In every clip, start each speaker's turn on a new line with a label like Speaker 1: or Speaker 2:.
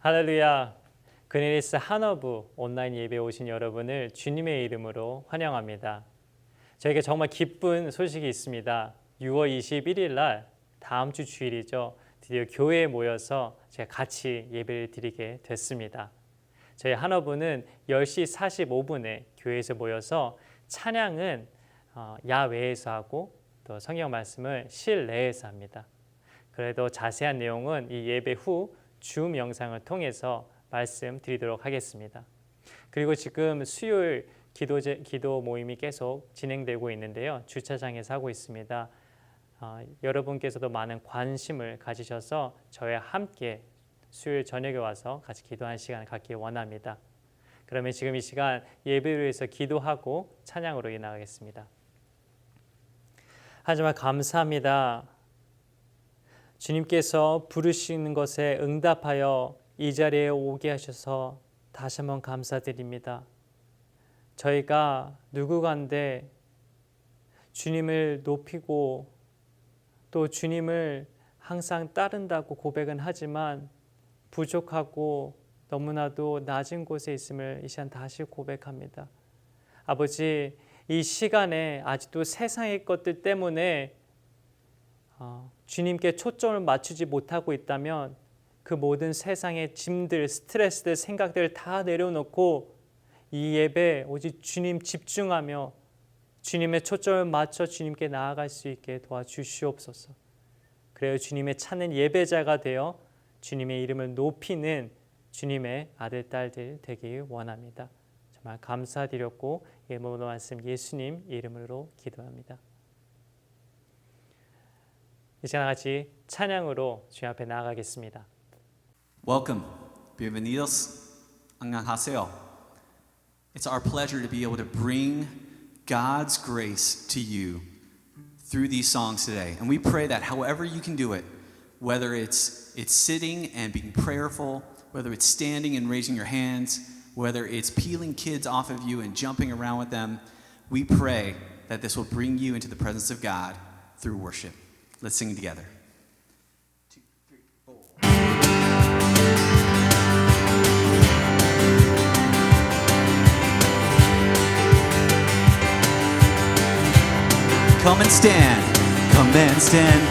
Speaker 1: 할렐루야. 그네리스 한어부 온라인 예배에 오신 여러분을 주님의 이름으로 환영합니다. 저에게 정말 기쁜 소식이 있습니다. 6월 21일 날 다음 주 주일이죠. 드디어 교회에 모여서 제가 같이 예배를 드리게 됐습니다. 저희 한어부는 10시 45분에 교회에서 모여서 찬양은 야외에서 하고 또 성경 말씀을 실내에서 합니다. 그래도 자세한 내용은 이 예배 후 줌 영상을 통해서 말씀드리도록 하겠습니다. 그리고 지금 수요일 기도 모임이 계속 진행되고 있는데요. 주차장에서 하고 있습니다. 여러분께서도 많은 관심을 가지셔서 저와 함께 수요일 저녁에 와서 같이 기도하는 시간을 갖기 원합니다. 그러면 지금 이 시간 예배를 위해서 기도하고 찬양으로 이어나가겠습니다. 하지만 감사합니다. 주님께서 부르시는 것에 응답하여 이 자리에 오게 하셔서 다시 한번 감사드립니다. 저희가 누구간데 주님을 높이고 또 주님을 항상 따른다고 고백은 하지만 부족하고 너무나도 낮은 곳에 있음을 이 시간 다시 고백합니다. 아버지, 이 시간에 아직도 세상의 것들 때문에 주님께 초점을 맞추지 못하고 있다면 그 모든 세상의 짐들, 스트레스들, 생각들을 다 내려놓고 이 예배 오직 주님 집중하며 주님의 초점을 맞춰 주님께 나아갈 수 있게 도와주시옵소서. 그래요, 주님의 찾는 예배자가 되어 주님의 이름을 높이는 주님의 아들, 딸들 되길 원합니다. 정말 감사드렸고 이 모든 말씀 예수님 이름으로 기도합니다. 이 시간 같이 찬양으로 주님 앞에 나아가겠습니다.
Speaker 2: Welcome. Bienvenidos. 안녕하세요. It's our pleasure to be able to bring God's grace to you through these songs today. And we pray that however you can do it, whether it's sitting and being prayerful, whether it's standing and raising your hands, whether it's peeling kids off of you and jumping around with them, we pray that this will bring you into the presence of God through worship. Let's sing together. 2, 3, 4. Come and stand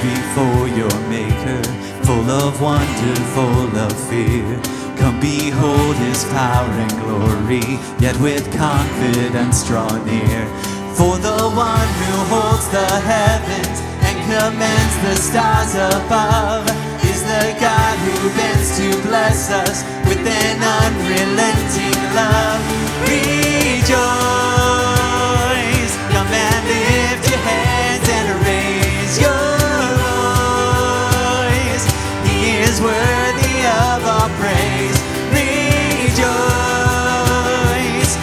Speaker 2: before your Maker, full of wonder, full of fear. Come behold His power and glory, yet with confidence draw near. For the one who holds the heavens and commands the stars above is the God who bends to bless us with an unrelenting love. Rejoice, come and lift your hands and raise your voice. He is worthy of our praise. Rejoice,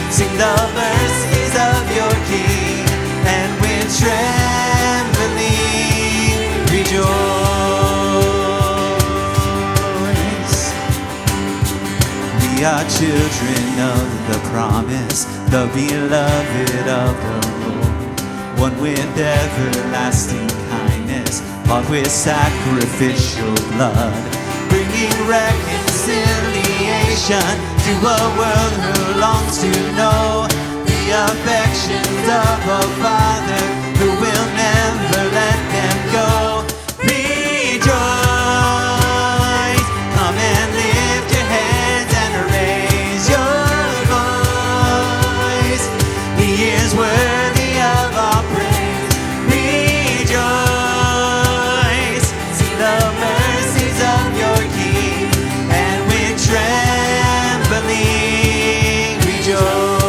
Speaker 2: sing the mercies of your King, and with trembling rejoice. We are children of the promise, the beloved of the Lord, one with everlasting kindness, bought with sacrificial blood, bringing reconciliation to a world who longs to know the affections of a Father who will never let them go. Rejoice, come and lift your hands and raise your voice. He is worthy of our praise. Rejoice, see the mercies of your King, and with trembling rejoice.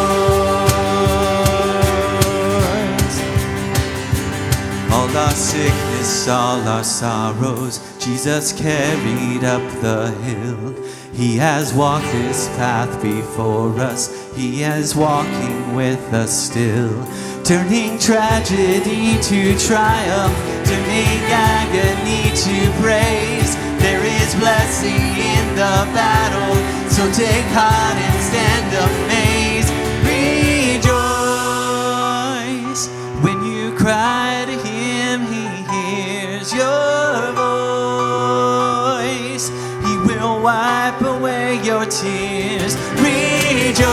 Speaker 2: All our sickness, all our sorrows, Jesus carried up the hill. He has walked this path before us. He is walking with us still, turning tragedy to triumph, turning agony to praise. There is blessing in the battle, so take heart and stand amazed. Rejoice, when you cry to Him, He hears your voice. He will wipe away tears. Rejoice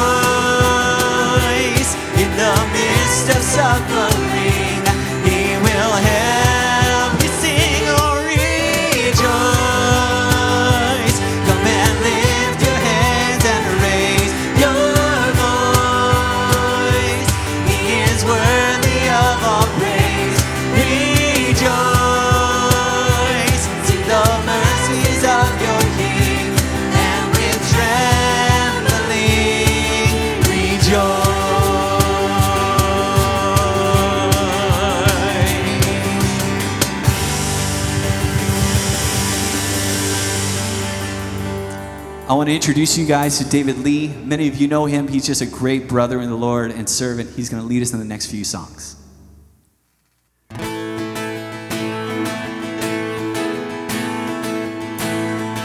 Speaker 2: in the midst of suffering. He will help you sing. Oh, rejoice. Come and lift your hands and raise your voice. He is worthy of all praise. Rejoice. See the mercies of your King, and with trembling rejoice. I want to introduce you guys to David Lee. Many of you know him. He's just a great brother in the Lord and servant. He's going to lead us in the next few songs.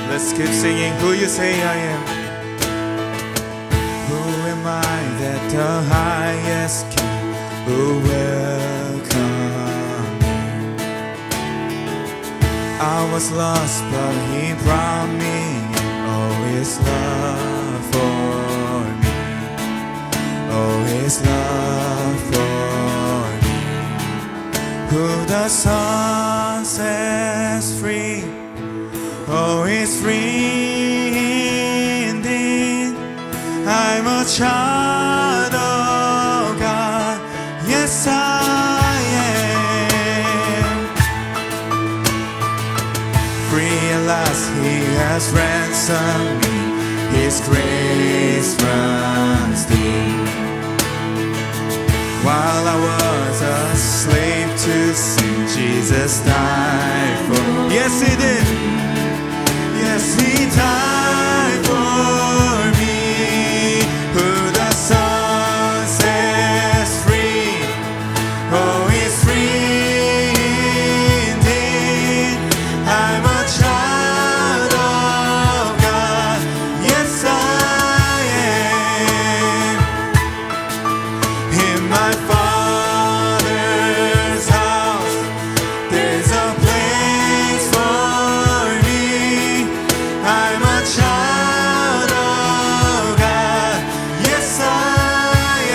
Speaker 3: Let's keep singing Who You Say I Am. Who am I that the highest King who welcome me? I was lost, but He brought me in. Oh, His love for me. Oh, His love for me. Who the Son sets free, oh, it's free indeed. I'm a child of God. Yes, I am. Free at last, He has ransomed me. His grace runs deep. While I was a slave to sin, Jesus died for me. Yes, He did. Yes, He died for me. Who the Son sets free, oh, He's free indeed. I'm a child of God. Yes, I am. In my Father's house, there's a place for me. I'm a child of God. Yes, I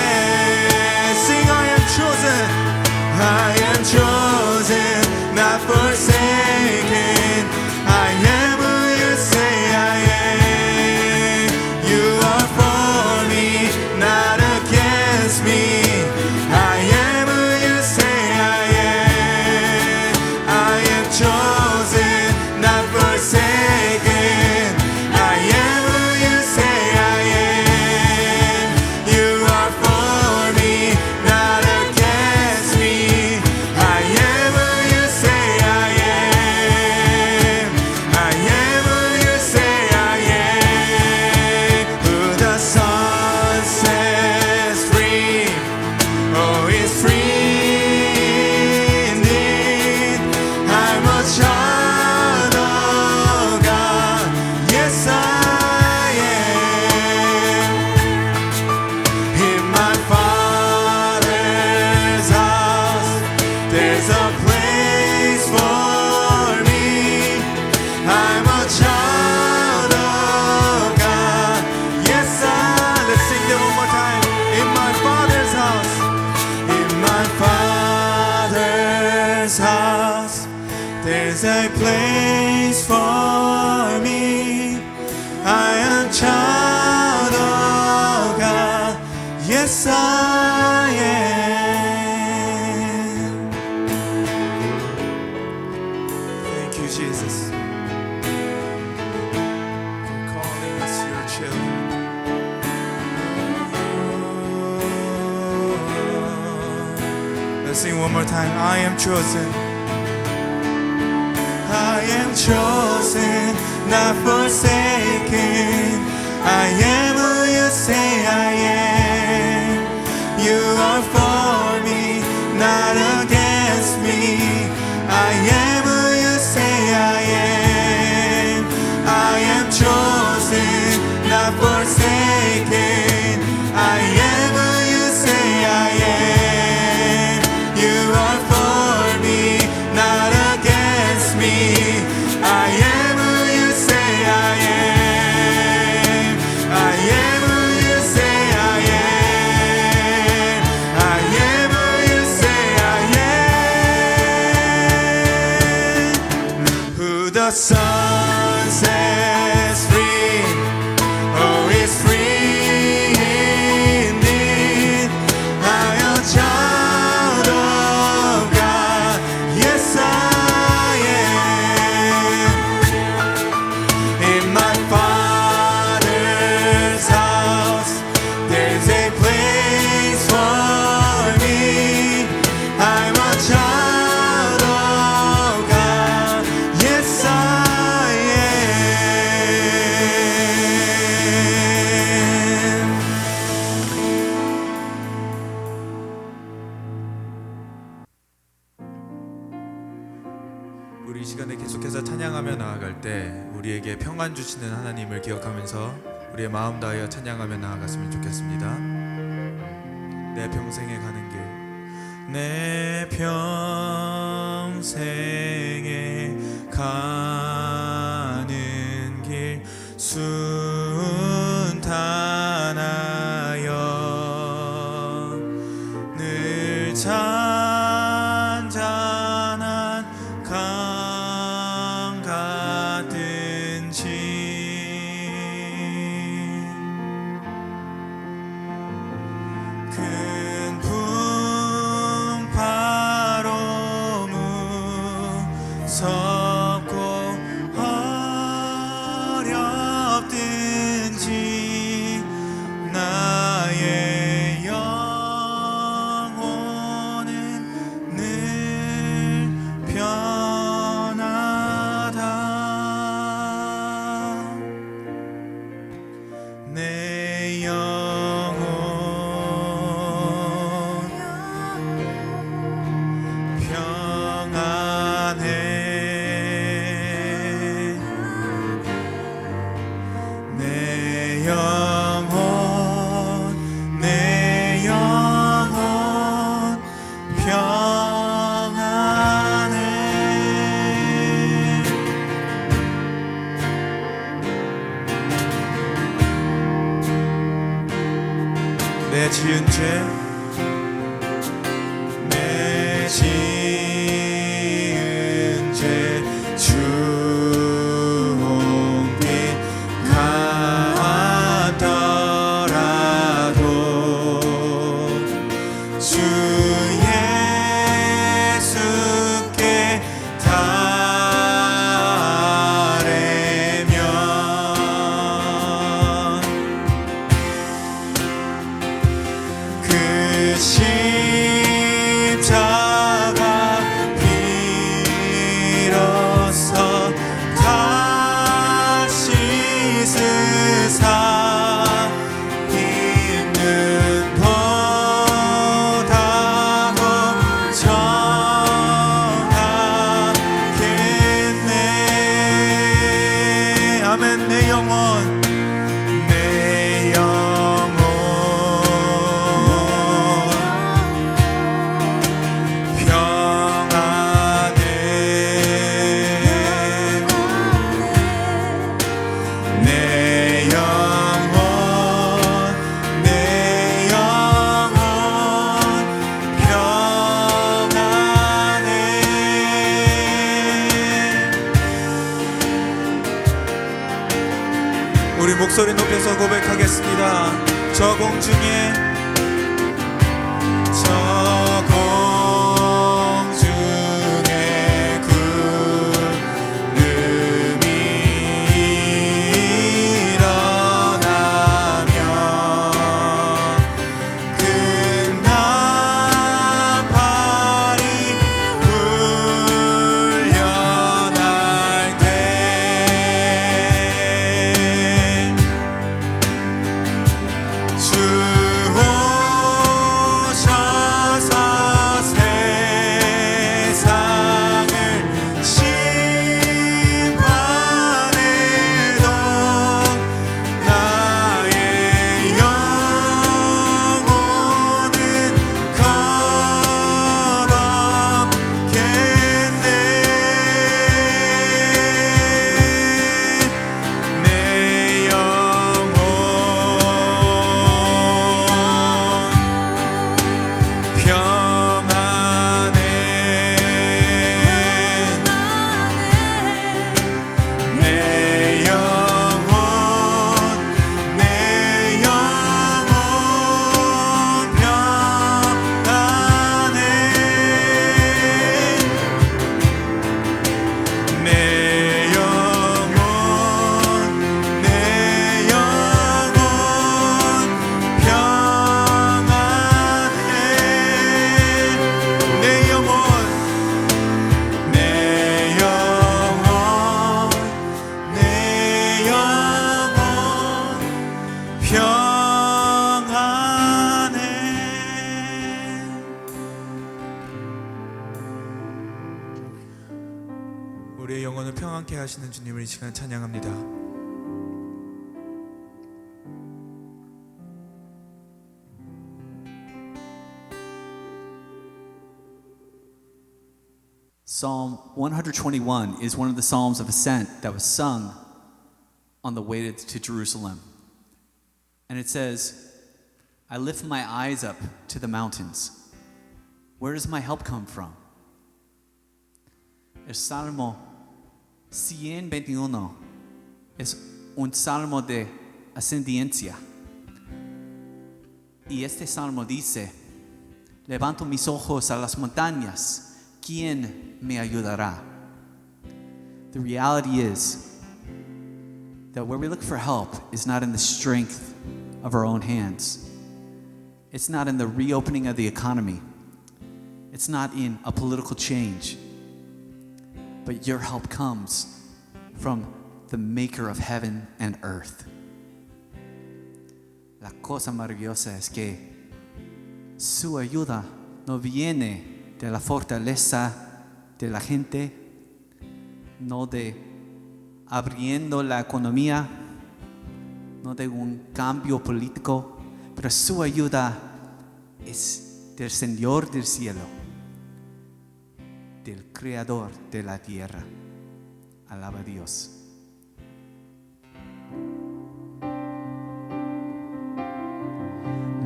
Speaker 3: am. Sing, I am chosen. I am chosen, not forsaken. I am who you say I am. You are for me, not against me. I am who you say I am. I am chosen, not forsaken. I am who you say I am. You are for me, not against me. I am who you say I am. I am who you say I am. Who the Son sets free, oh, it's free indeed. I'm a child of God. Yes, I am. In my Father's house, there's a place for me. I'm a child of God. Yes, let's sing that one more time. In my Father's house, in my Father's house, there's a place for me. I am child of God. Yes, I am. Thank you, Jesus, for calling us your children. Let's sing one more time. I am chosen. I am chosen, not forsaken. I am who you say I am. You are for me, not against me. I am who you say I am. I am chosen, not forsaken. I am who you say I am. You are for me, not against me. I am who you say I am. the Son sets free, oh, is free indeed. I am a child of God, yes I am. In my Father's house, there's a place for me. I'm a child of God, yes I am.
Speaker 4: 우리 이 시간에 계속해서 찬양하며 나아갈 때 우리에게 평안 주시는 하나님을 기억하면서 우리의 마음 다하여 찬양하며 나아갔으면 좋겠습니다. 내 평생에 가는 길, 내 평생에 가는 길 순탄하여 늘 잔잔한 강 같은지 큰 풍파로 무섭고 어렵든지 나의 영혼은 늘 편하다. 내 영혼 평안해. 내 영혼, 내 영혼 평안해. 내 지은 죄, 내 지은 죄 주홍빛 같더라도 주 예수께 달래면 그 십자가 비로소 다시 쓰사 있는 보다고 정하겠네. 아멘. 내 영혼, 내 영혼 평안해. 내 영혼, 내 영혼 평안해. 우리 목소리 높여서 고백하겠습니다. 저 공중에, 저 공중에 구름이 일어나며 큰 나팔이 울려날 때 주 우리의 영혼을 평안케 하시는 주님을 이 시간 찬양합니다.
Speaker 2: Psalm 121 is one of the Psalms of Ascent that was sung on the way to Jerusalem. And it says, I lift my eyes up to the mountains. Where does my help come from? El Salmo 121 es un salmo de ascendencia. Y este salmo dice, levanto mis ojos a las montañas. ¿Quién me ayudará? The reality is that where we look for help is not in the strength of our own hands. It's not in the reopening of the economy. It's not in a political change. But your help comes from the maker of heaven and earth. La cosa maravillosa es que su ayuda no viene de la fortaleza de la gente, no de abriendo la economía, no de un cambio político, pero su ayuda es del Señor del cielo, del Creador de la tierra. Alaba a Dios.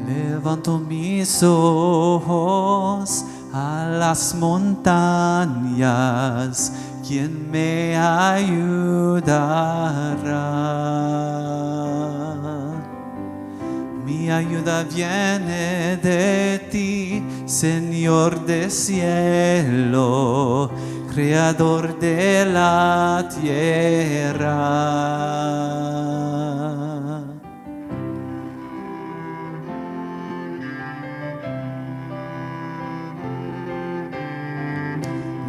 Speaker 2: Levanto mis ojos a las montañas, ¿quién me ayudará? Mi ayuda viene de ti, Señor del cielo, Creador de la tierra.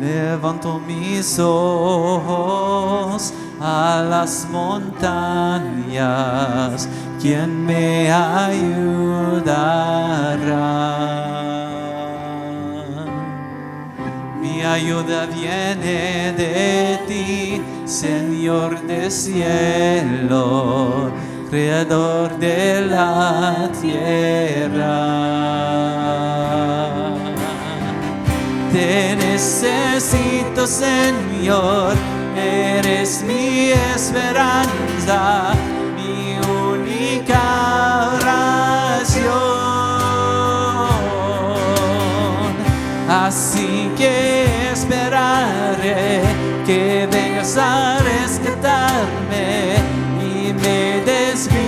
Speaker 2: Levanto mis ojos a las montañas, ¿quién me ayudará? Mi ayuda viene de ti, Señor del cielo, Creador de la tierra. Te necesito, Señor, eres mi esperanza, mi única oración. Así que esperaré que vengas a rescatarme y me des vida.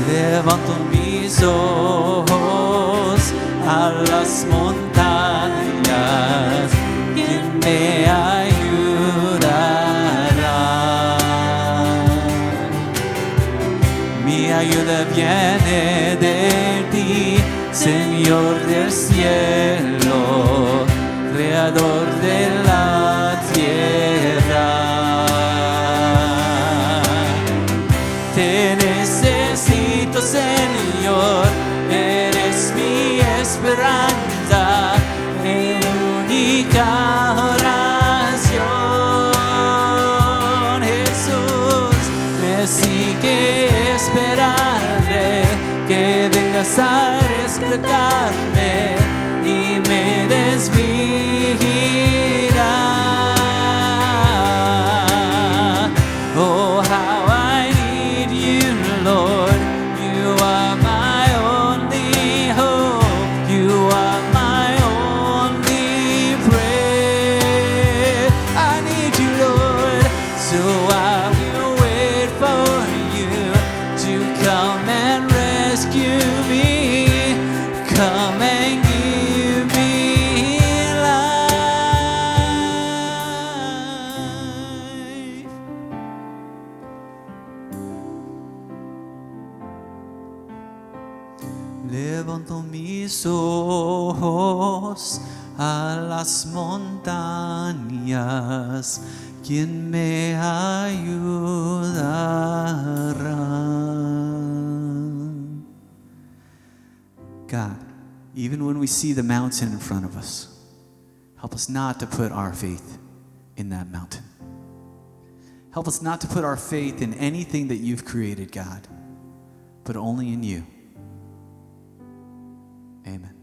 Speaker 2: Levanto mis ojos a las montañas, ¿quién me ayudará? Mi ayuda viene de ti, Señor del cielo, Creador de la tierra. Te necesito, Señor, eres mi esperanza, mi única oración. Jesús, así que esperaré que vengas a rescatarme y me des vida. Oh, how I need you, Lord. You are my only hope. You are my only prayer. I need you, Lord. So I will wait for you to come and rescue me. Come and give me life. Levanto mis ojos a las montañas, ¿quién me ayudará? God, even when we see the mountain in front of us, help us not to put our faith in that mountain. Help us not to put our faith in anything that you've created, God, but only in you. Amen.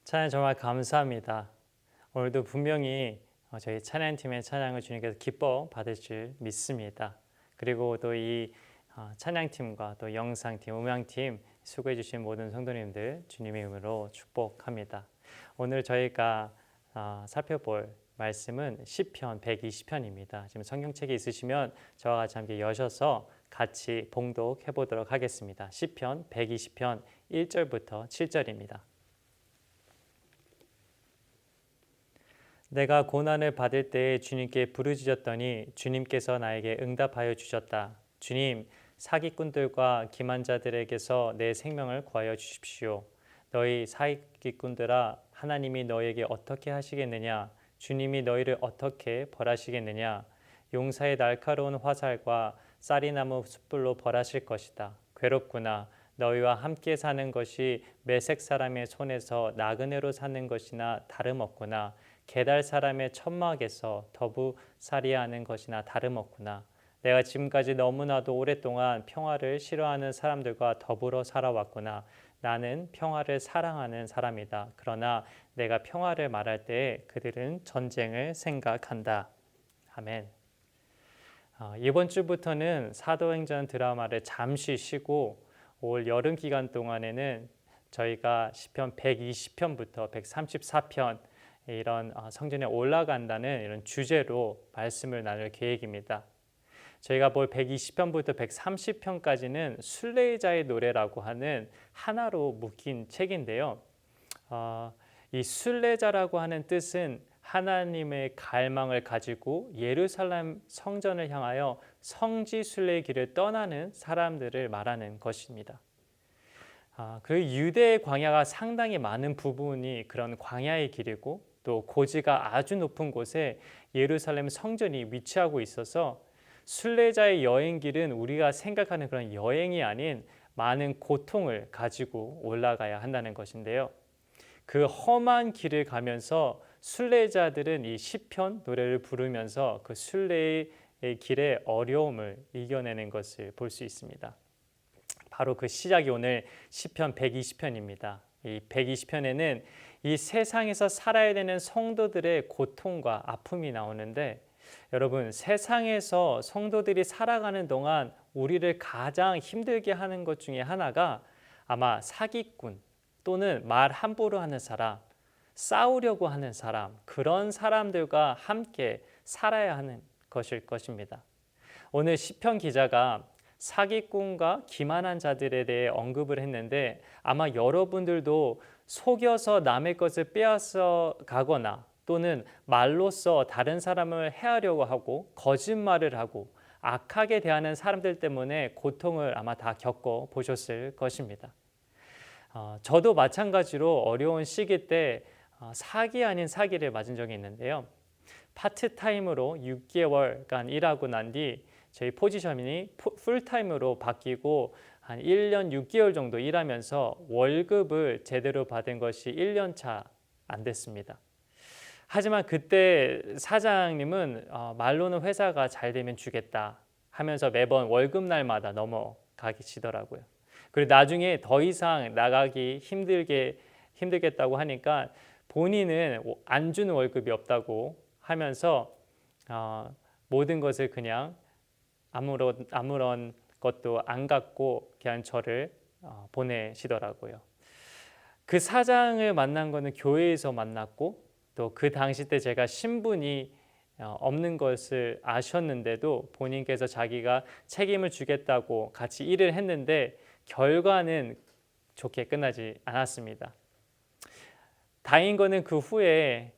Speaker 1: 찬양 정말 감사합니다. 오늘도 분명히 저희 찬양팀의 찬양을 주님께서 기뻐 받을 줄 믿습니다. 그리고 또 이 찬양팀과 또 영상팀, 음향팀 수고해 주신 모든 성도님들 주님의 이름으로 축복합니다. 오늘 저희가 살펴볼 말씀은 시편 120편입니다. 지금 성경책이 있으시면 저와 같이 함께 여셔서 같이 봉독해 보도록 하겠습니다. 시편 120편 1절부터 7절입니다. 내가 고난을 받을 때에 주님께 부르짖었더니 주님께서 나에게 응답하여 주셨다. 주님, 사기꾼들과 기만자들에게서 내 생명을 구하여 주십시오. 너희 사기꾼들아, 하나님이 너에게 어떻게 하시겠느냐? 주님이 너희를 어떻게 벌하시겠느냐? 용사의 날카로운 화살과 쌀이나무 숯불로 벌하실 것이다. 괴롭구나. 너희와 함께 사는 것이 메색 사람의 손에서 나그네로 사는 것이나 다름없구나. 게달 사람의 천막에서 더부살이하는 것이나 다름없구나. 내가 지금까지 너무나도 오랫동안 평화를 싫어하는 사람들과 더불어 살아왔구나. 나는 평화를 사랑하는 사람이다. 그러나 내가 평화를 말할 때에 그들은 전쟁을 생각한다. 아멘. 이번 주부터는 사도행전 드라마를 잠시 쉬고 올 여름 기간 동안에는 저희가 시편 120편부터 134편 이런 성전에 올라간다는 이런 주제로 말씀을 나눌 계획입니다. 저희가 볼 120편부터 130편까지는 순례자의 노래라고 하는 하나로 묶인 책인데요. 이 순례자라고 하는 뜻은 하나님의 갈망을 가지고 예루살렘 성전을 향하여 성지 순례의 길을 떠나는 사람들을 말하는 것입니다. 그 유대의 광야가 상당히 많은 부분이 그런 광야의 길이고 또 고지가 아주 높은 곳에 예루살렘 성전이 위치하고 있어서 순례자의 여행길은 우리가 생각하는 그런 여행이 아닌 많은 고통을 가지고 올라가야 한다는 것인데요. 그 험한 길을 가면서 순례자들은 이 시편 노래를 부르면서 그 순례의 길의 어려움을 이겨내는 것을 볼 수 있습니다. 바로 그 시작이 오늘 시편 120편입니다. 이 120편에는 이 세상에서 살아야 되는 성도들의 고통과 아픔이 나오는데, 여러분, 세상에서 성도들이 살아가는 동안 우리를 가장 힘들게 하는 것 중에 하나가 아마 사기꾼 또는 말 함부로 하는 사람, 싸우려고 하는 사람, 그런 사람들과 함께 살아야 하는 것일 것입니다. 오늘 시편 기자가 사기꾼과 기만한 자들에 대해 언급을 했는데, 아마 여러분들도 속여서 남의 것을 빼앗아 가거나 또는 말로써 다른 사람을 해하려고 하고 거짓말을 하고 악하게 대하는 사람들 때문에 고통을 아마 다 겪어 보셨을 것입니다. 저도 마찬가지로 어려운 시기 때 사기 아닌 사기를 맞은 적이 있는데요. 파트타임으로 6개월간 일하고 난 뒤 저희 포지션이 풀타임으로 바뀌고 한 1년 6개월 정도 일하면서 월급을 제대로 받은 것이 1년 차 안 됐습니다. 하지만 그때 사장님은 말로는 회사가 잘 되면 주겠다 하면서 매번 월급날마다 넘어가시더라고요. 그리고 나중에 더 이상 나가기 힘들겠다고 하니까 본인은 안 주는 월급이 없다고 하면서 모든 것을 그냥 아무런 것도 안 갖고 그냥 저를 보내시더라고요. 그 사장을 만난 거는 교회에서 만났고, 또 그 당시 때 제가 신분이 없는 것을 아셨는데도 본인께서 자기가 책임을 주겠다고 같이 일을 했는데 결과는 좋게 끝나지 않았습니다. 다행인 거는 그 후에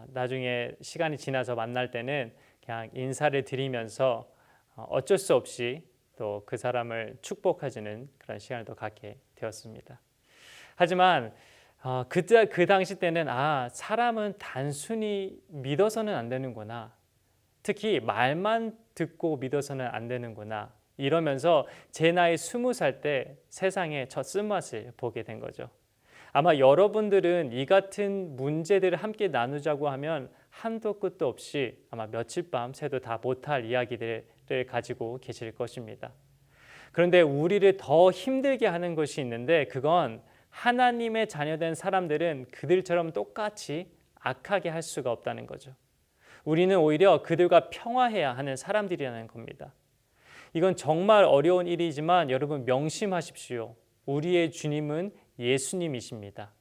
Speaker 1: 나중에 시간이 지나서 만날 때는 그냥 인사를 드리면서 어쩔 수 없이 또 그 사람을 축복해주는 그런 시간을 또 갖게 되었습니다. 하지만 그 당시 때는 사람은 단순히 믿어서는 안 되는구나. 특히 말만 듣고 믿어서는 안 되는구나. 이러면서 제 나이 20살 때 세상의 첫 쓴맛을 보게 된 거죠. 아마 여러분들은 이 같은 문제들을 함께 나누자고 하면 한도 끝도 없이 아마 며칠 밤 새도 다 못할 이야기들을 가지고 계실 것입니다. 그런데 우리를 더 힘들게 하는 것이 있는데 그건 하나님의 자녀된 사람들은 그들처럼 똑같이 악하게 할 수가 없다는 거죠. 우리는 오히려 그들과 평화해야 하는 사람들이라는 겁니다. 이건 정말 어려운 일이지만 여러분 명심하십시오. 우리의 주님은 예수님이십니다.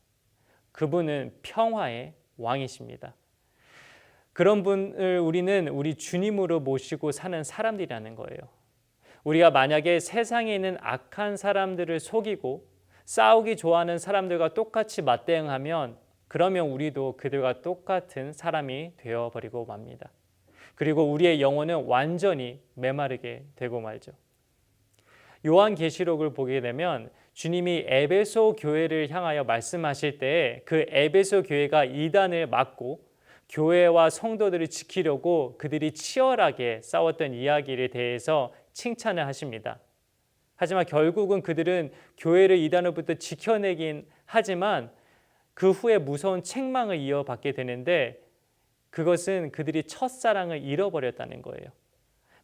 Speaker 1: 그분은 평화의 왕이십니다. 그런 분을 우리는 우리 주님으로 모시고 사는 사람들이라는 거예요. 우리가 만약에 세상에 있는 악한 사람들을 속이고 싸우기 좋아하는 사람들과 똑같이 맞대응하면 그러면 우리도 그들과 똑같은 사람이 되어버리고 맙니다. 그리고 우리의 영혼은 완전히 메마르게 되고 말죠. 요한계시록을 보게 되면 주님이 에베소 교회를 향하여 말씀하실 때 그 에베소 교회가 이단을 막고 교회와 성도들을 지키려고 그들이 치열하게 싸웠던 이야기에 대해서 칭찬을 하십니다. 하지만 결국은 그들은 교회를 이단으로부터 지켜내긴 하지만 그 후에 무서운 책망을 이어받게 되는데 그것은 그들이 첫사랑을 잃어버렸다는 거예요.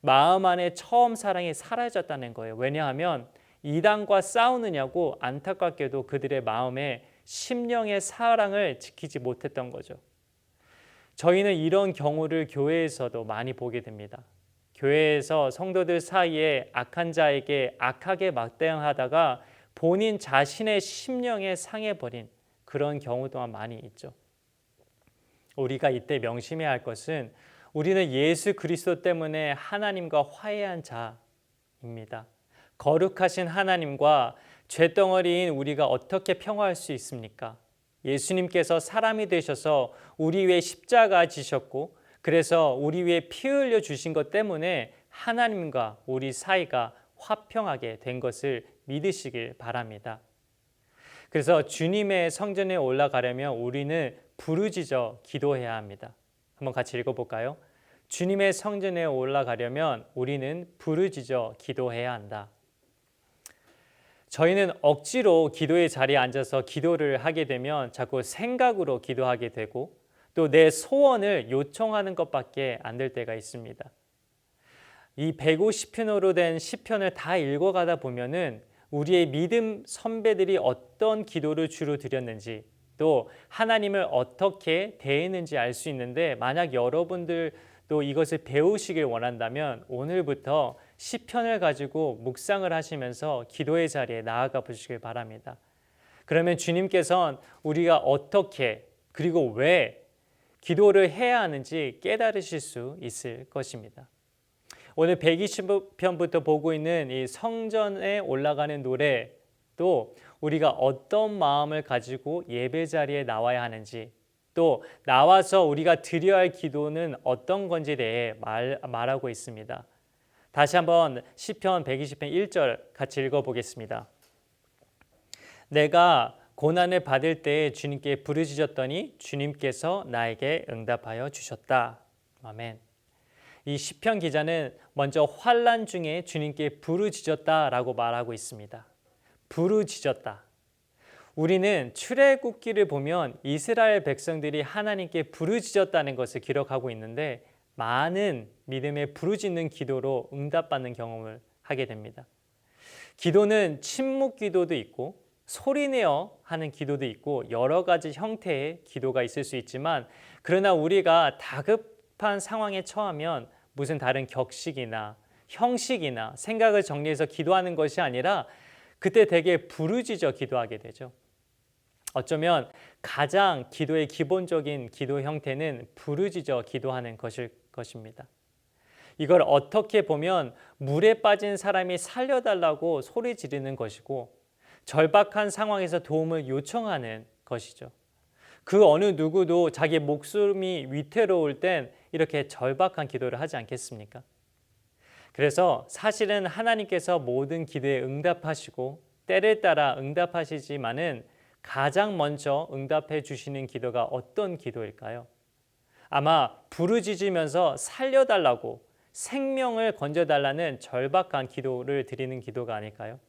Speaker 1: 마음 안에 처음 사랑이 사라졌다는 거예요. 왜냐하면 이단과 싸우느냐고 안타깝게도 그들의 마음에 심령의 사랑을 지키지 못했던 거죠. 저희는 이런 경우를 교회에서도 많이 보게 됩니다. 교회에서 성도들 사이에 악한 자에게 악하게 맞대응하다가 본인 자신의 심령에 상해버린 그런 경우 또한 많이 있죠. 우리가 이때 명심해야 할 것은 우리는 예수 그리스도 때문에 하나님과 화해한 자입니다. 거룩하신 하나님과 죄덩어리인 우리가 어떻게 평화할 수 있습니까? 예수님께서 사람이 되셔서 우리 위해 십자가 지셨고 그래서 우리 위해 피 흘려 주신 것 때문에 하나님과 우리 사이가 화평하게 된 것을 믿으시길 바랍니다. 그래서 주님의 성전에 올라가려면 우리는 부르짖어 기도해야 합니다. 한번 같이 읽어볼까요? 주님의 성전에 올라가려면 우리는 부르짖어 기도해야 한다. 저희는 억지로 기도의 자리에 앉아서 기도를 하게 되면 자꾸 생각으로 기도하게 되고 또 내 소원을 요청하는 것밖에 안 될 때가 있습니다. 이 150편으로 된 시편을 다 읽어가다 보면은 우리의 믿음 선배들이 어떤 기도를 주로 드렸는지 또 하나님을 어떻게 대했는지 알 수 있는데 만약 여러분들도 이것을 배우시길 원한다면 오늘부터 시편을 가지고 묵상을 하시면서 기도의 자리에 나아가 보시길 바랍니다. 그러면 주님께서는 우리가 어떻게 그리고 왜 기도를 해야 하는지 깨달으실 수 있을 것입니다. 오늘 120편부터 보고 있는 이 성전에 올라가는 노래 또 우리가 어떤 마음을 가지고 예배 자리에 나와야 하는지 또 나와서 우리가 드려야 할 기도는 어떤 건지에 대해 말하고 있습니다. 다시 한번 시편 120편 1절 같이 읽어보겠습니다. 내가 고난을 받을 때 주님께 부르짖었더니 주님께서 나에게 응답하여 주셨다. 아멘. 이 시편 기자는 먼저 환난 중에 주님께 부르짖었다라고 말하고 있습니다. 부르짖었다. 우리는 출애굽기를 보면 이스라엘 백성들이 하나님께 부르짖었다는 것을 기록하고 있는데 많은 믿음의 부르짖는 기도로 응답받는 경험을 하게 됩니다. 기도는 침묵 기도도 있고 소리내어 하는 기도도 있고 여러 가지 형태의 기도가 있을 수 있지만 그러나 우리가 다급한 상황에 처하면 무슨 다른 격식이나 형식이나 생각을 정리해서 기도하는 것이 아니라 그때 되게 부르짖어 기도하게 되죠. 어쩌면 가장 기도의 기본적인 기도 형태는 부르짖어 기도하는 것입니다. 이걸 어떻게 보면 물에 빠진 사람이 살려달라고 소리 지르는 것이고 절박한 상황에서 도움을 요청하는 것이죠. 그 어느 누구도 자기 목숨이 위태로울 땐 이렇게 절박한 기도를 하지 않겠습니까? 그래서 사실은 하나님께서 모든 기도에 응답하시고 때를 따라 응답하시지만은 가장 먼저 응답해 주시는 기도가 어떤 기도일까요? 아마 부르짖으면서 살려달라고 생명을 건져달라는 절박한 기도를 드리는 기도가 아닐까요?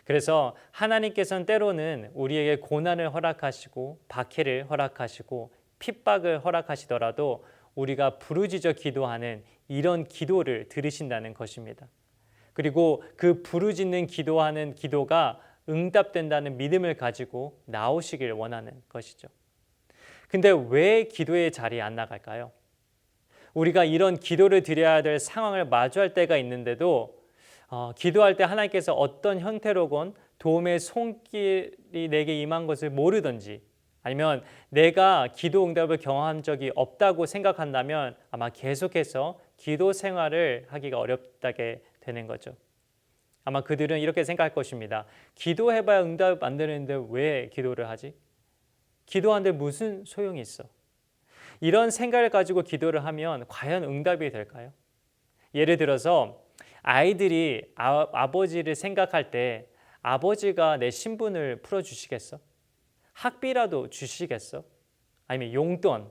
Speaker 1: 그래서 하나님께서는 때로는 우리에게 고난을 허락하시고 박해를 허락하시고 핍박을 허락하시더라도 우리가 부르짖어 기도하는 이런 기도를 들으신다는 것입니다. 그리고 그 부르짖는 기도하는 기도가 응답된다는 믿음을 가지고 나오시길 원하는 것이죠. 근데 왜 기도의 자리에 안 나갈까요? 우리가 이런 기도를 드려야 될 상황을 마주할 때가 있는데도 기도할 때 하나님께서 어떤 형태로건 도움의 손길이 내게 임한 것을 모르든지 아니면 내가 기도 응답을 경험한 적이 없다고 생각한다면 아마 계속해서 기도 생활을 하기가 어렵다게 되는 거죠. 아마 그들은 이렇게 생각할 것입니다. 기도해봐야 응답 안 되는데 왜 기도를 하지? 기도하는데 무슨 소용이 있어? 이런 생각을 가지고 기도를 하면 과연 응답이 될까요? 예를 들어서 아이들이 아버지를 생각할 때 아버지가 내 신분을 풀어주시겠어? 학비라도 주시겠어? 아니면 용돈?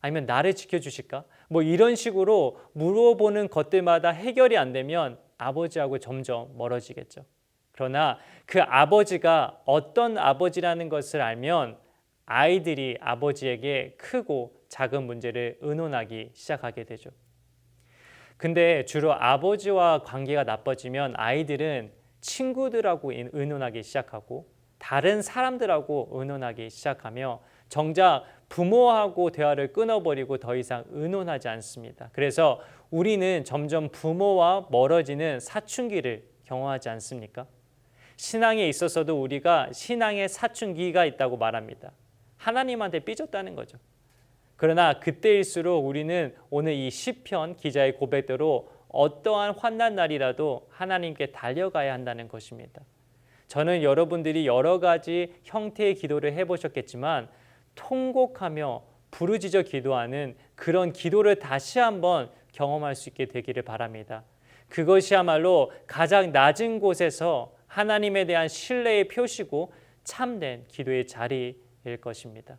Speaker 1: 아니면 나를 지켜주실까? 뭐 이런 식으로 물어보는 것들마다 해결이 안 되면 아버지하고 점점 멀어지겠죠. 그러나 그 아버지가 어떤 아버지라는 것을 알면 아이들이 아버지에게 크고 작은 문제를 의논하기 시작하게 되죠. 근데 주로 아버지와 관계가 나빠지면 아이들은 친구들하고 의논하기 시작하고 다른 사람들하고 의논하기 시작하며 정작 부모하고 대화를 끊어버리고 더 이상 의논하지 않습니다. 그래서 우리는 점점 부모와 멀어지는 사춘기를 경험하지 않습니까? 신앙에 있어서도 우리가 신앙의 사춘기가 있다고 말합니다. 하나님한테 삐졌다는 거죠. 그러나 그때일수록 우리는 오늘 이 시편 기자의 고백대로 어떠한 환난 날이라도 하나님께 달려가야 한다는 것입니다. 저는 여러분들이 여러 가지 형태의 기도를 해보셨겠지만 통곡하며 부르짖어 기도하는 그런 기도를 다시 한번 경험할 수 있게 되기를 바랍니다. 그것이야말로 가장 낮은 곳에서 하나님에 대한 신뢰의 표시고 참된 기도의 자리일 것입니다.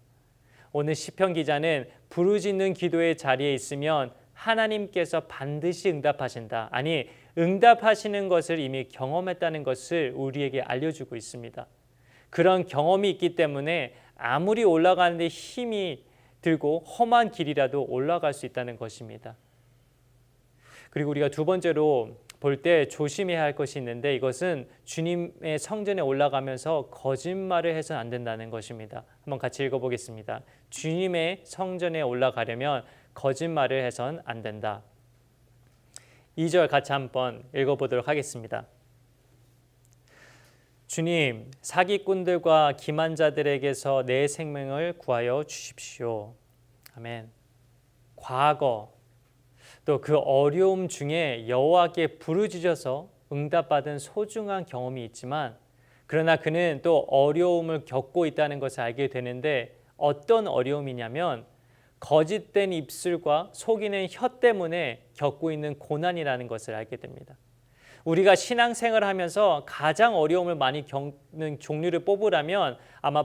Speaker 1: 오늘 시편 기자는 부르짖는 기도의 자리에 있으면 하나님께서 반드시 응답하신다. 아니, 응답하시는 것을 이미 경험했다는 것을 우리에게 알려주고 있습니다. 그런 경험이 있기 때문에 아무리 올라가는데 힘이 들고 험한 길이라도 올라갈 수 있다는 것입니다. 그리고 우리가 두 번째로 볼 때 조심해야 할 것이 있는데 이것은 주님의 성전에 올라가면서 거짓말을 해서는 안 된다는 것입니다. 한번 같이 읽어보겠습니다. 주님의 성전에 올라가려면 거짓말을 해서는 안 된다. 2절 같이 한번 읽어보도록 하겠습니다. 주님, 사기꾼들과 기만자들에게서 내 생명을 구하여 주십시오. 아멘. 과거 또 그 어려움 중에 여호와께 부르짖어서 응답받은 소중한 경험이 있지만 그러나 그는 또 어려움을 겪고 있다는 것을 알게 되는데 어떤 어려움이냐면 거짓된 입술과 속이는 혀 때문에 겪고 있는 고난이라는 것을 알게 됩니다. 우리가 신앙생활을 하면서 가장 어려움을 많이 겪는 종류를 뽑으라면 아마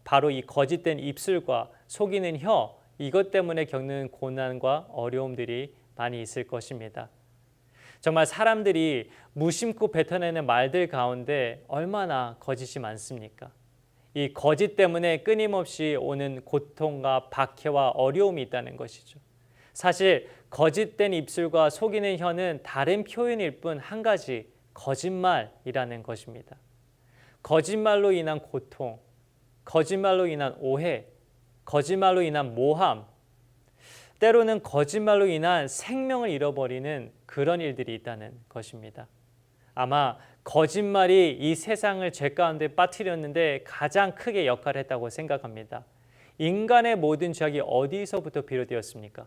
Speaker 1: 바로 이 거짓된 입술과 속이는 혀 이것 때문에 겪는 고난과 어려움들이 많이 있을 것입니다. 정말 사람들이 무심코 뱉어내는 말들 가운데 얼마나 거짓이 많습니까? 이 거짓 때문에 끊임없이 오는 고통과 박해와 어려움이 있다는 것이죠. 사실 거짓된 입술과 속이는 혀는 다른 표현일 뿐 한 가지 거짓말이라는 것입니다. 거짓말로 인한 고통, 거짓말로 인한 오해, 거짓말로 인한 모함, 때로는 거짓말로 인한 생명을 잃어버리는 그런 일들이 있다는 것입니다. 아마 거짓말이 이 세상을 죄 가운데 빠뜨렸는데 가장 크게 역할을 했다고 생각합니다. 인간의 모든 죄악이 어디서부터 비롯되었습니까?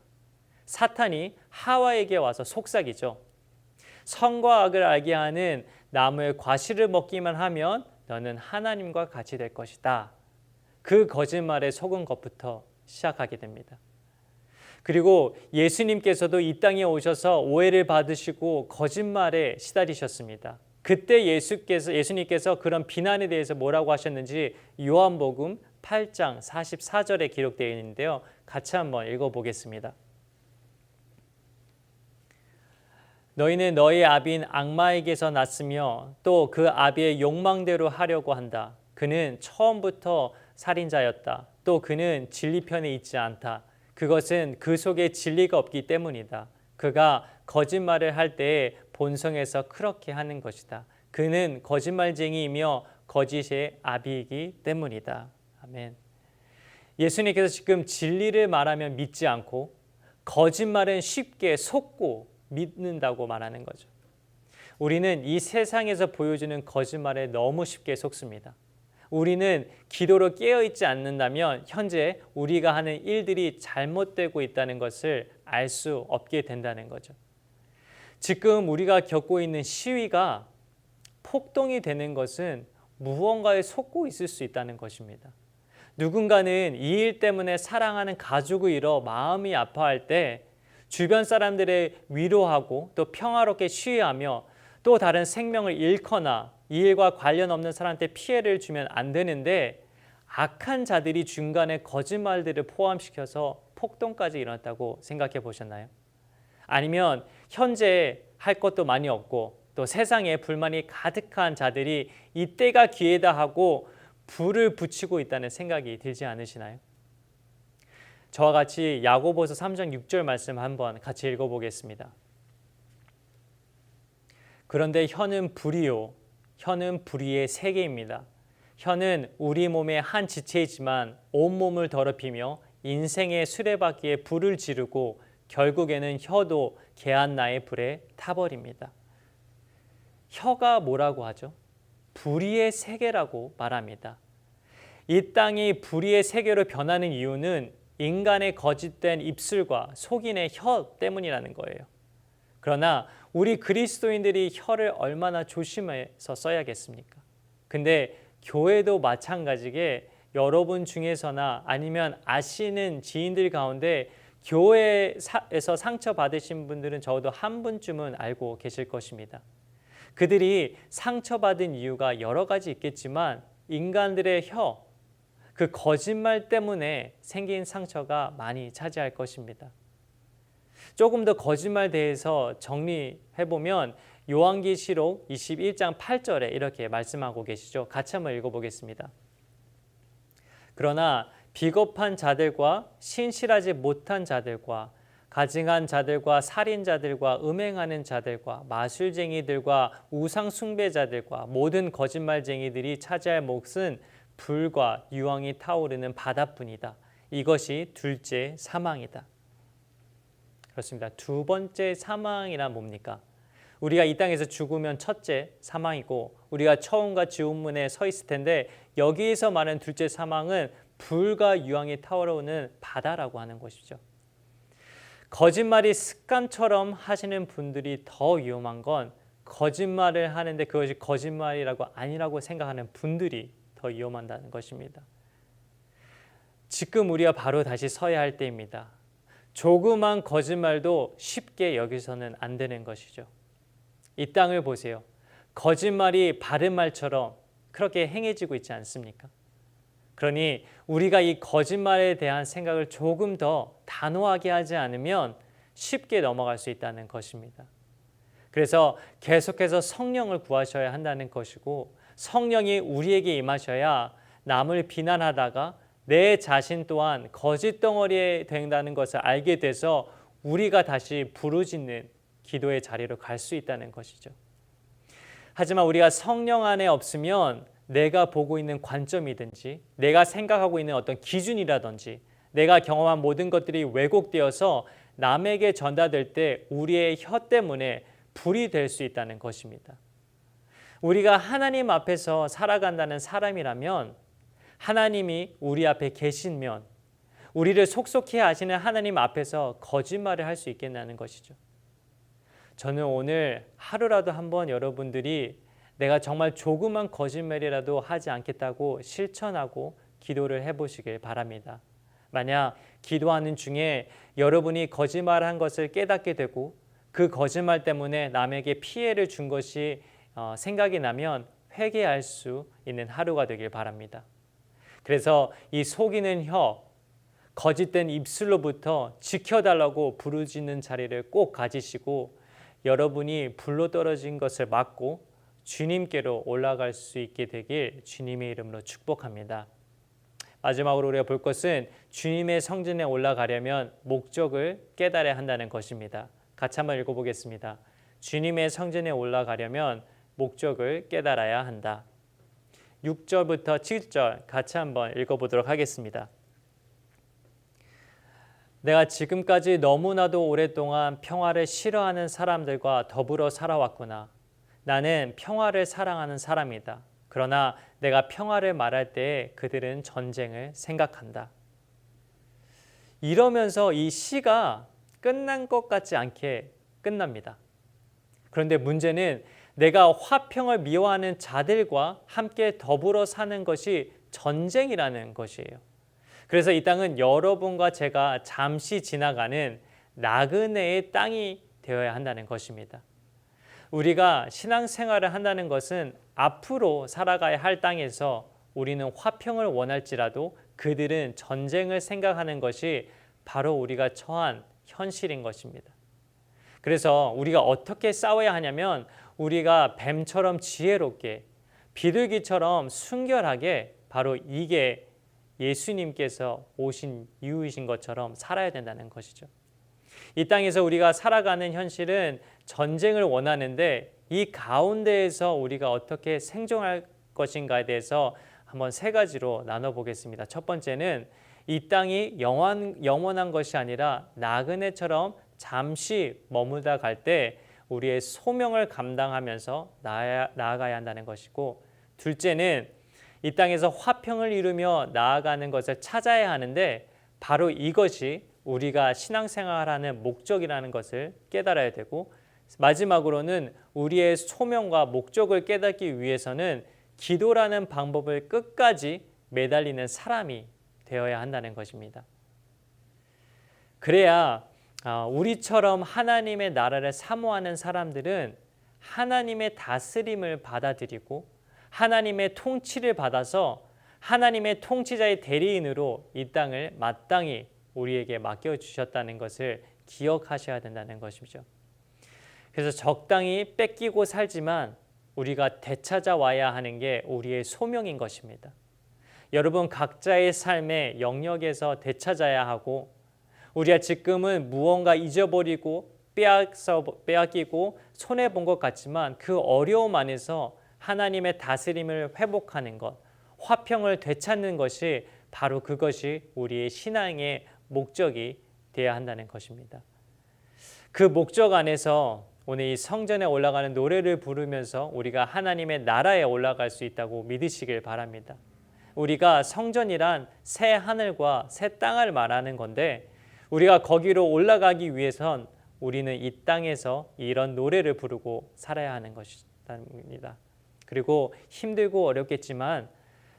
Speaker 1: 사탄이 하와에게 와서 속삭이죠. 선과 악을 알게 하는 나무의 과실을 먹기만 하면 너는 하나님과 같이 될 것이다. 그 거짓말에 속은 것부터 시작하게 됩니다. 그리고 예수님께서도 이 땅에 오셔서 오해를 받으시고 거짓말에 시달리셨습니다. 그때 예수님께서 그런 비난에 대해서 뭐라고 하셨는지 요한복음 8장 44절에 기록되어 있는데요. 같이 한번 읽어보겠습니다. 너희는 너희 아비인 악마에게서 났으며 또 그 아비의 욕망대로 하려고 한다. 그는 처음부터 살인자였다. 또 그는 진리 편에 있지 않다. 그것은 그 속에 진리가 없기 때문이다. 그가 거짓말을 할 때에 본성에서 그렇게 하는 것이다. 그는 거짓말쟁이이며 거짓의 아비이기 때문이다. 아멘. 예수님께서 지금 진리를 말하면 믿지 않고 거짓말은 쉽게 속고 믿는다고 말하는 거죠. 우리는 이 세상에서 보여주는 거짓말에 너무 쉽게 속습니다. 우리는 기도로 깨어있지 않는다면 현재 우리가 하는 일들이 잘못되고 있다는 것을 알 수 없게 된다는 거죠. 지금 우리가 겪고 있는 시위가 폭동이 되는 것은 무언가에 속고 있을 수 있다는 것입니다. 누군가는 이 일 때문에 사랑하는 가족을 잃어 마음이 아파할 때 주변 사람들의 위로하고 또 평화롭게 시위하며 또 다른 생명을 잃거나 이 일과 관련 없는 사람한테 피해를 주면 안 되는데 악한 자들이 중간에 거짓말들을 포함시켜서 폭동까지 일어났다고 생각해 보셨나요? 아니면 현재 할 것도 많이 없고 또 세상에 불만이 가득한 자들이 이때가 기회다 하고 불을 붙이고 있다는 생각이 들지 않으시나요? 저와 같이 야고보서 3장 6절 말씀 한번 같이 읽어보겠습니다. 그런데 혀는 불이요 혀는 불의의 세계입니다. 혀는 우리 몸의 한 지체이지만 온몸을 더럽히며 인생의 수레바퀴에 불을 지르고 결국에는 혀도 게한나의 불에 타버립니다. 혀가 뭐라고 하죠? 불의의 세계라고 말합니다. 이 땅이 불의의 세계로 변하는 이유는 인간의 거짓된 입술과 속인의 혀 때문이라는 거예요. 그러나 우리 그리스도인들이 혀를 얼마나 조심해서 써야겠습니까? 근데 교회도 마찬가지게 여러분 중에서나 아니면 아시는 지인들 가운데 교회에서 상처받으신 분들은 적어도 한 분쯤은 알고 계실 것입니다. 그들이 상처받은 이유가 여러 가지 있겠지만 인간들의 혀, 그 거짓말 때문에 생긴 상처가 많이 차지할 것입니다. 조금 더 거짓말 대해서 정리해보면 요한계시록 21장 8절에 이렇게 말씀하고 계시죠. 같이 한번 읽어보겠습니다. 그러나 비겁한 자들과 신실하지 못한 자들과 가증한 자들과 살인자들과 음행하는 자들과 마술쟁이들과 우상 숭배자들과 모든 거짓말쟁이들이 차지할 몫은 불과 유황이 타오르는 바다뿐이다. 이것이 둘째 사망이다. 그렇습니다. 두 번째 사망이란 뭡니까? 우리가 이 땅에서 죽으면 첫째 사망이고 우리가 처음과 지옥문에 서 있을 텐데 여기에서 말하는 둘째 사망은 불과 유황이 타오르는 바다라고 하는 것이죠. 거짓말이 습관처럼 하시는 분들이 더 위험한 건 거짓말을 하는데 그것이 거짓말이라고 아니라고 생각하는 분들이 더 위험하다는 것입니다. 지금 우리가 바로 다시 서야 할 때입니다. 조그만 거짓말도 쉽게 여기서는 안 되는 것이죠. 이 땅을 보세요. 거짓말이 바른 말처럼 그렇게 행해지고 있지 않습니까? 그러니 우리가 이 거짓말에 대한 생각을 조금 더 단호하게 하지 않으면 쉽게 넘어갈 수 있다는 것입니다. 그래서 계속해서 성령을 구하셔야 한다는 것이고 성령이 우리에게 임하셔야 남을 비난하다가 내 자신 또한 거짓 덩어리에 된다는 것을 알게 돼서 우리가 다시 부르짖는 기도의 자리로 갈 수 있다는 것이죠. 하지만 우리가 성령 안에 없으면 내가 보고 있는 관점이든지 내가 생각하고 있는 어떤 기준이라든지 내가 경험한 모든 것들이 왜곡되어서 남에게 전달될 때 우리의 혀 때문에 불이 될 수 있다는 것입니다. 우리가 하나님 앞에서 살아간다는 사람이라면 하나님이 우리 앞에 계시면 우리를 속속히 아시는 하나님 앞에서 거짓말을 할 수 있겠냐는 것이죠. 저는 오늘 하루라도 한번 여러분들이 내가 정말 조그만 거짓말이라도 하지 않겠다고 실천하고 기도를 해보시길 바랍니다. 만약 기도하는 중에 여러분이 거짓말한 것을 깨닫게 되고 그 거짓말 때문에 남에게 피해를 준 것이 생각이 나면 회개할 수 있는 하루가 되길 바랍니다. 그래서 이 속이는 혀, 거짓된 입술로부터 지켜달라고 부르짖는 자리를 꼭 가지시고 여러분이 불로 떨어진 것을 막고 주님께로 올라갈 수 있게 되길 주님의 이름으로 축복합니다. 마지막으로 우리가 볼 것은 주님의 성전에 올라가려면 목적을 깨달아야 한다는 것입니다. 같이 한번 읽어보겠습니다. 주님의 성전에 올라가려면 목적을 깨달아야 한다. 6절부터 7절 같이 한번 읽어보도록 하겠습니다. 내가 지금까지 너무나도 오랫동안 평화를 싫어하는 사람들과 더불어 살아왔구나. 나는 평화를 사랑하는 사람이다. 그러나 내가 평화를 말할 때 그들은 전쟁을 생각한다. 이러면서 이 시가 끝난 것 같지 않게 끝납니다. 그런데 문제는 내가 화평을 미워하는 자들과 함께 더불어 사는 것이 전쟁이라는 것이에요. 그래서 이 땅은 여러분과 제가 잠시 지나가는 나그네의 땅이 되어야 한다는 것입니다. 우리가 신앙생활을 한다는 것은 앞으로 살아가야 할 땅에서 우리는 화평을 원할지라도 그들은 전쟁을 생각하는 것이 바로 우리가 처한 현실인 것입니다. 그래서 우리가 어떻게 싸워야 하냐면 우리가 뱀처럼 지혜롭게 비둘기처럼 순결하게 바로 이게 예수님께서 오신 이유이신 것처럼 살아야 된다는 것이죠. 이 땅에서 우리가 살아가는 현실은 전쟁을 원하는데 이 가운데에서 우리가 어떻게 생존할 것인가에 대해서 한번 세 가지로 나눠보겠습니다. 첫 번째는 이 땅이 영원한 것이 아니라 나그네처럼 잠시 머무다 갈 때 우리의 소명을 감당하면서 나아가야 한다는 것이고, 둘째는 이 땅에서 화평을 이루며 나아가는 것을 찾아야 하는데 바로 이것이 우리가 신앙생활하는 목적이라는 것을 깨달아야 되고, 마지막으로는 우리의 소명과 목적을 깨닫기 위해서는 기도라는 방법을 끝까지 매달리는 사람이 되어야 한다는 것입니다. 그래야 우리처럼 하나님의 나라를 사모하는 사람들은 하나님의 다스림을 받아들이고 하나님의 통치를 받아서 하나님의 통치자의 대리인으로 이 땅을 마땅히 우리에게 맡겨주셨다는 것을 기억하셔야 된다는 것이죠. 그래서 적당히 뺏기고 살지만 우리가 되찾아와야 하는 게 우리의 소명인 것입니다. 여러분 각자의 삶의 영역에서 되찾아야 하고, 우리가 지금은 무언가 잊어버리고 빼앗기고 손해본 것 같지만 그 어려움 안에서 하나님의 다스림을 회복하는 것, 화평을 되찾는 것이 바로 그것이 우리의 신앙의 목적이 되어야 한다는 것입니다. 그 목적 안에서 오늘 이 성전에 올라가는 노래를 부르면서 우리가 하나님의 나라에 올라갈 수 있다고 믿으시길 바랍니다. 우리가 성전이란 새 하늘과 새 땅을 말하는 건데, 우리가 거기로 올라가기 위해선 우리는 이 땅에서 이런 노래를 부르고 살아야 하는 것입니다. 그리고 힘들고 어렵겠지만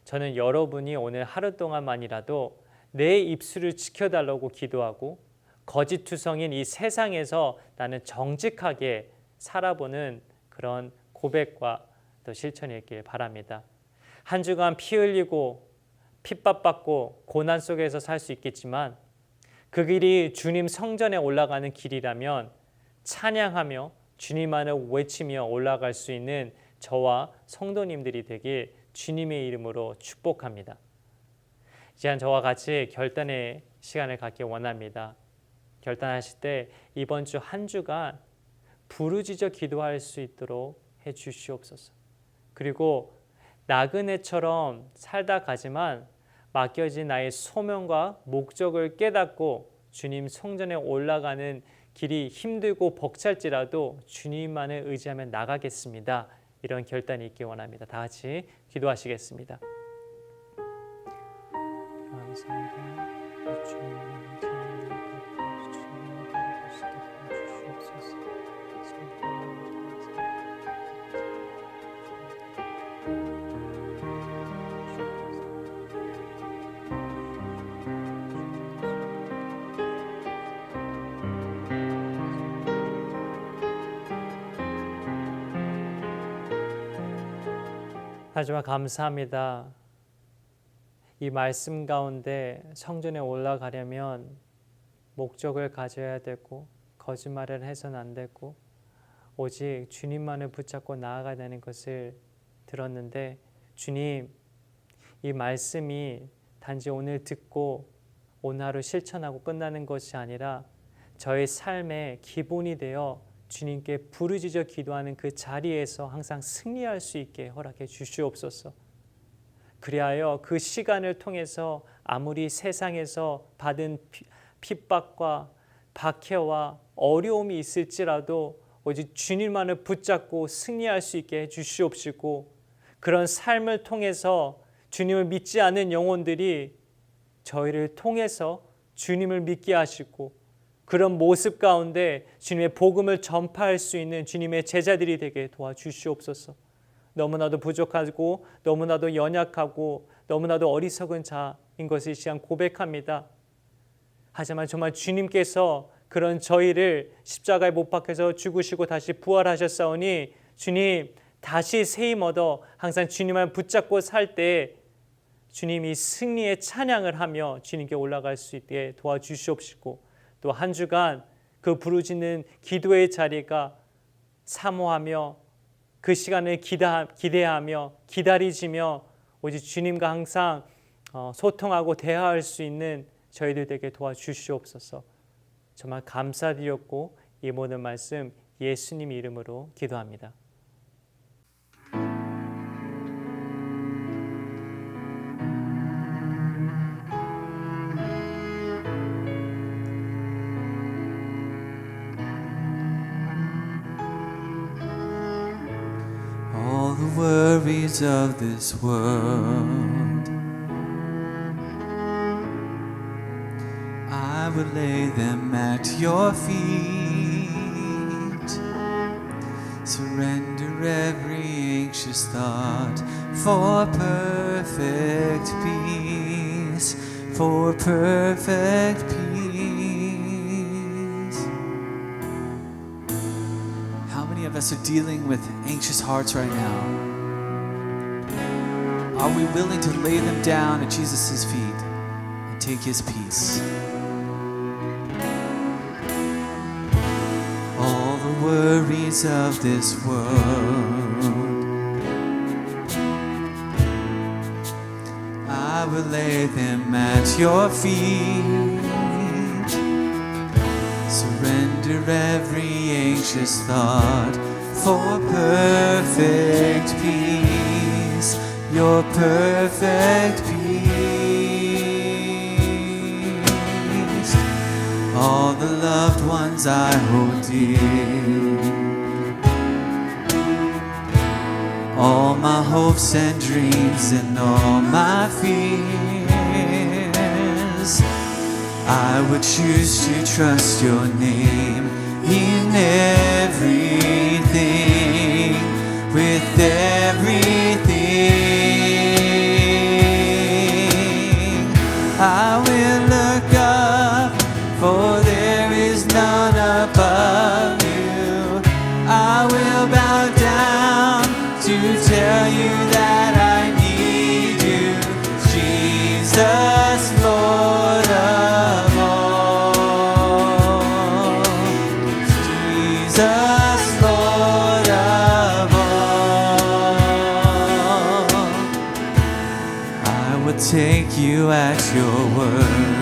Speaker 1: 저는 여러분이 오늘 하루 동안만이라도 내 입술을 지켜달라고 기도하고 거짓투성인 이 세상에서 나는 정직하게 살아보는 그런 고백과 또 실천이 있길 바랍니다. 한 주간 피 흘리고 핍박받고 고난 속에서 살 수 있겠지만 그 길이 주님 성전에 올라가는 길이라면 찬양하며 주님만을 외치며 올라갈 수 있는 저와 성도님들이 되길 주님의 이름으로 축복합니다. 이제 저와 같이 결단의 시간을 갖기 원합니다. 결단하실 때 이번 주 한 주간 부르짖어 기도할 수 있도록 해 주시옵소서. 그리고 나그네처럼 살다 가지만 맡겨진 나의 소명과 목적을 깨닫고 주님 성전에 올라가는 길이 힘들고 벅찰지라도 주님만을 의지하며 나가겠습니다. 이런 결단이 있기 원합니다. 다 같이 기도하시겠습니다. 감사합니다. 하지만 감사합니다. 이 말씀 가운데 성전에 올라가려면 목적을 가져야 되고 거짓말을 해서는 안 되고 오직 주님만을 붙잡고 나아가야 되는 것을 들었는데 주님, 이 말씀이 단지 오늘 듣고 오늘 하루 실천하고 끝나는 것이 아니라 저의 삶의 기본이 되어 주님께 부르짖어 기도하는 그 자리에서 항상 승리할 수 있게 허락해 주시옵소서. 그리하여 그 시간을 통해서 아무리 세상에서 받은 핍박과 박해와 어려움이 있을지라도 오직 주님만을 붙잡고 승리할 수 있게 해 주시옵시고, 그런 삶을 통해서 주님을 믿지 않는 영혼들이 저희를 통해서 주님을 믿게 하시고 그런 모습 가운데 주님의 복음을 전파할 수 있는 주님의 제자들이 되게 도와주시옵소서. 너무나도 부족하고 너무나도 연약하고 너무나도 어리석은 자인 것을 이 시간 고백합니다. 하지만 정말 주님께서 그런 저희를 십자가에 못 박혀서 죽으시고 다시 부활하셨사오니 주님 다시 새 힘 얻어 항상 주님을 붙잡고 살 때 주님이 승리의 찬양을 하며 주님께 올라갈 수 있게 도와주시옵시고, 또 한 주간 그 부르짖는 기도의 자리가 사모하며 그 시간을 기대하며 기다리시며 오직 주님과 항상 소통하고 대화할 수 있는 저희들 되게 도와주시옵소서. 정말 감사드렸고 이 모든 말씀 예수님 이름으로 기도합니다.
Speaker 3: All the worries of this world, I will lay them at your feet. Surrender every anxious thought for perfect peace, for perfect peace. How many of us are dealing with anxious hearts right now? Are we willing to lay them down at Jesus' feet and take his peace? All the worries of this world, I will lay them at your feet. Surrender every anxious thought for perfect peace, your perfect peace. All the loved ones I hold dear, all my hopes and dreams and all my fears, I would choose to trust your name in everything, with everything. I will look up, for there is none above you. I will bow down to tell you that I need you, Jesus, Lord of all. Jesus, Lord of all. I will take you at your word.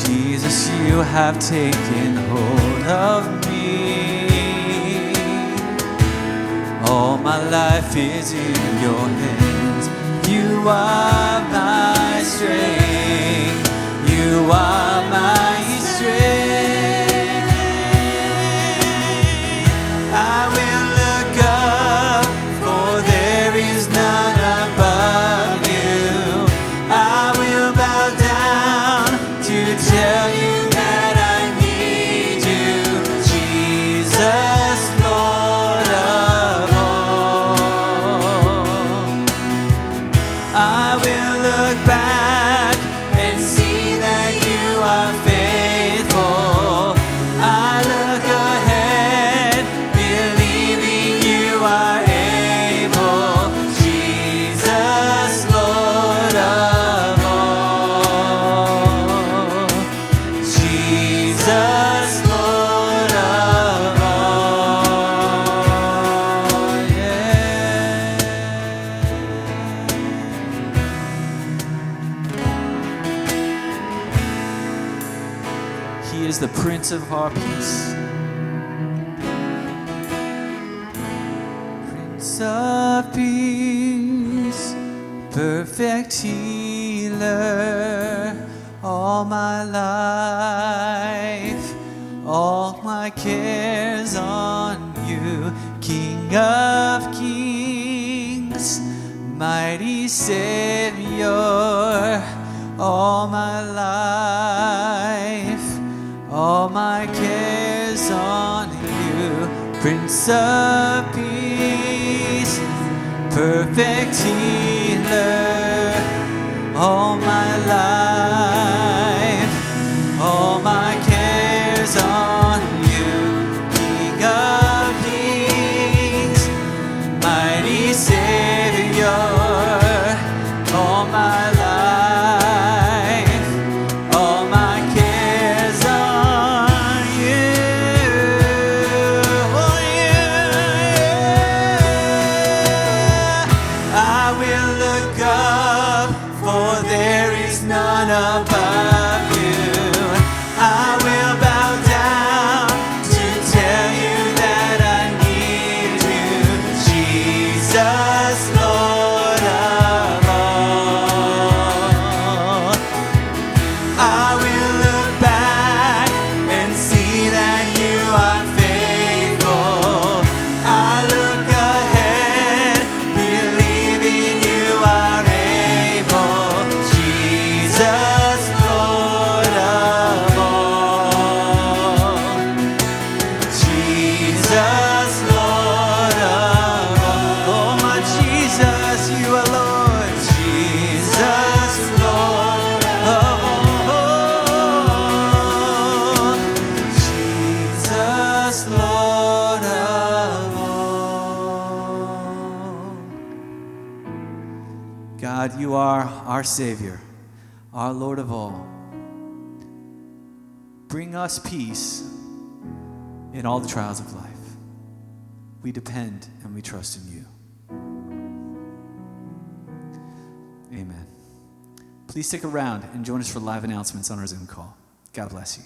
Speaker 3: Jesus, you have taken hold of me. All my life is in your hands. You are my strength. You are my strength. I will look up, for there is none above you. I will bow down to tell you that I need you, Jesus, Lord of all. I will look back and see that you
Speaker 2: Jesus, Lord of all. Yeah. He is the Prince of our peace. Prince of peace, perfect healer, all my life, all my cares on you, King of kings, mighty Savior, all my life, all my cares on you, Prince of peace, perfect healer, all my life, all my cares on you, King of kings, mighty Savior, all my life, all my cares on you, oh yeah. I will look up, for there is none above you. I will bow down to tell you that I need you, Jesus, Lord of all. I will look back and see that you are faithful. I look ahead, believing you are able, Jesus, Lord of all. Jesus, Lord of all. Oh my Jesus, you are Lord. Jesus, Lord of all. Jesus, Lord of all. God, you are our Savior, our Lord of all. Bring us peace in all the trials of life. We depend and we trust in you. Amen. Please stick around and join us for live announcements on our Zoom call. God bless you.